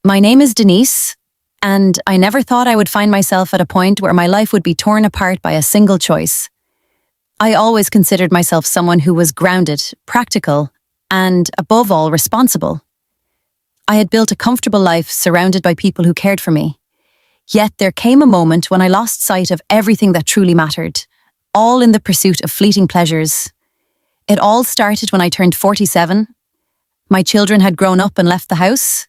My name is Denise, and I never thought I would find myself at a point where my life would be torn apart by a single choice. I always considered myself someone who was grounded, practical, and, above all, responsible. I had built a comfortable life surrounded by people who cared for me. Yet there came a moment when I lost sight of everything that truly mattered, all in the pursuit of fleeting pleasures. It all started when I turned 47. My children had grown up and left the house.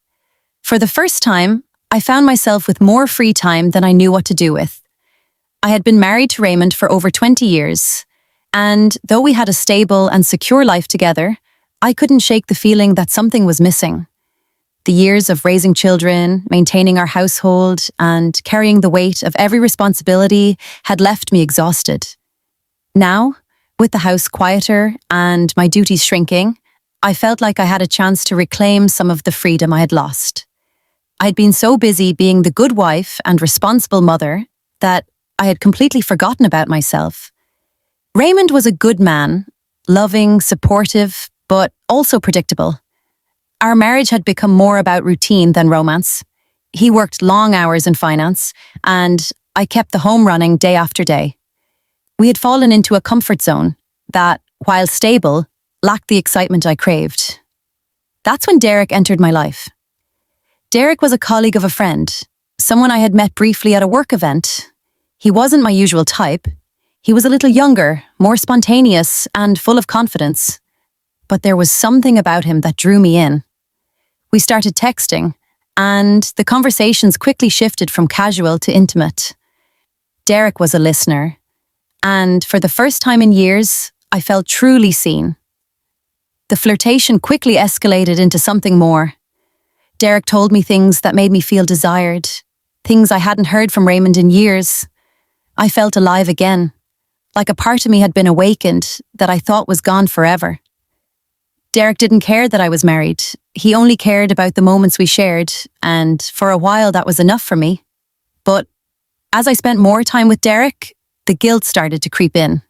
For the first time, I found myself with more free time than I knew what to do with. I had been married to Raymond for over 20 years, and though we had a stable and secure life together, I couldn't shake the feeling that something was missing. The years of raising children, maintaining our household, and carrying the weight of every responsibility had left me exhausted. Now, with the house quieter and my duties shrinking, I felt like I had a chance to reclaim some of the freedom I had lost. I'd been so busy being the good wife and responsible mother that I had completely forgotten about myself. Raymond was a good man, loving, supportive, but also predictable. Our marriage had become more about routine than romance. He worked long hours in finance, and I kept the home running day after day. We had fallen into a comfort zone that, while stable, lacked the excitement I craved. That's when Derek entered my life. Derek was a colleague of a friend, someone I had met briefly at a work event. He wasn't my usual type. He was a little younger, more spontaneous, and full of confidence. But there was something about him that drew me in. We started texting, and the conversations quickly shifted from casual to intimate. Derek was a listener, and for the first time in years, I felt truly seen. The flirtation quickly escalated into something more. Derek told me things that made me feel desired, things I hadn't heard from Raymond in years. I felt alive again, like a part of me had been awakened that I thought was gone forever. Derek didn't care that I was married. He only cared about the moments we shared, and for a while that was enough for me. But as I spent more time with Derek, the guilt started to creep in.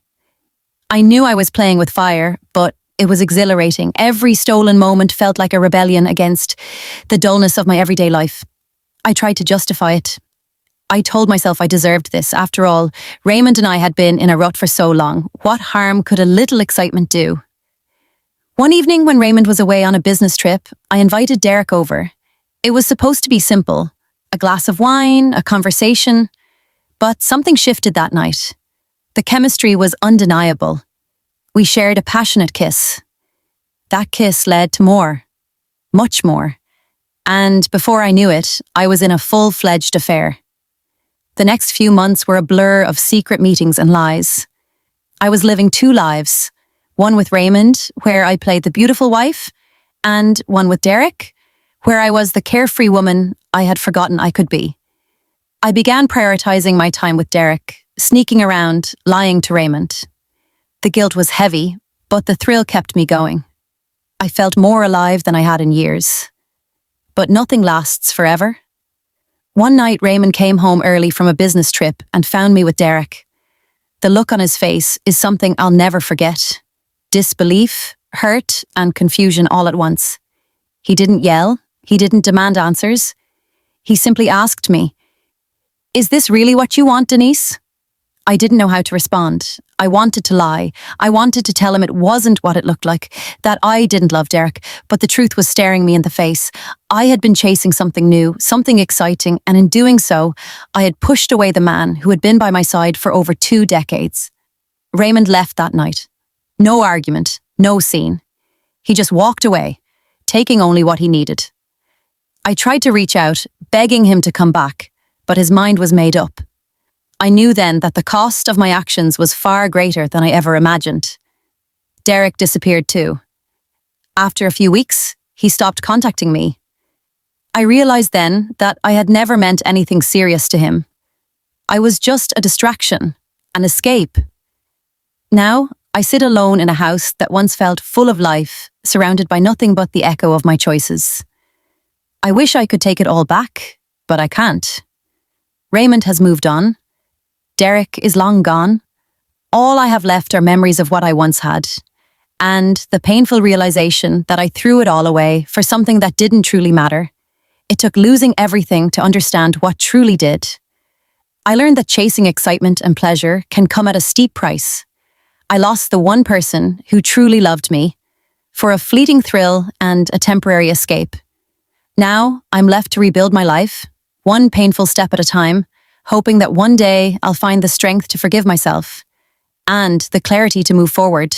I knew I was playing with fire, but it was exhilarating. Every stolen moment felt like a rebellion against the dullness of my everyday life. I tried to justify it. I told myself I deserved this. After all, Raymond and I had been in a rut for so long. What harm could a little excitement do? One evening when Raymond was away on a business trip, I invited Derek over. It was supposed to be simple, a glass of wine, a conversation, but something shifted that night. The chemistry was undeniable. We shared a passionate kiss. That kiss led to more, much more. And before I knew it, I was in a full-fledged affair. The next few months were a blur of secret meetings and lies. I was living two lives, one with Raymond, where I played the beautiful wife, and one with Derek, where I was the carefree woman I had forgotten I could be. I began prioritizing my time with Derek, sneaking around, lying to Raymond. The guilt was heavy, but the thrill kept me going. I felt more alive than I had in years. But nothing lasts forever. One night, Raymond came home early from a business trip and found me with Derek. The look on his face is something I'll never forget. Disbelief, hurt, and confusion all at once. He didn't yell. He didn't demand answers. He simply asked me, "Is this really what you want, Denise?" I didn't know how to respond. I wanted to lie. I wanted to tell him it wasn't what it looked like, that I didn't love Derek, but the truth was staring me in the face. I had been chasing something new, something exciting, and in doing so, I had pushed away the man who had been by my side for over 2 decades. Raymond left that night. No argument, no scene. He just walked away, taking only what he needed. I tried to reach out, begging him to come back, but his mind was made up. I knew then that the cost of my actions was far greater than I ever imagined. Derek disappeared too. After a few weeks, he stopped contacting me. I realized then that I had never meant anything serious to him. I was just a distraction, an escape. Now, I sit alone in a house that once felt full of life, surrounded by nothing but the echo of my choices. I wish I could take it all back, but I can't. Raymond has moved on. Derek is long gone. All I have left are memories of what I once had, and the painful realization that I threw it all away for something that didn't truly matter. It took losing everything to understand what truly did. I learned that chasing excitement and pleasure can come at a steep price. I lost the one person who truly loved me for a fleeting thrill and a temporary escape. Now, I'm left to rebuild my life, one painful step at a time, hoping that one day I'll find the strength to forgive myself and the clarity to move forward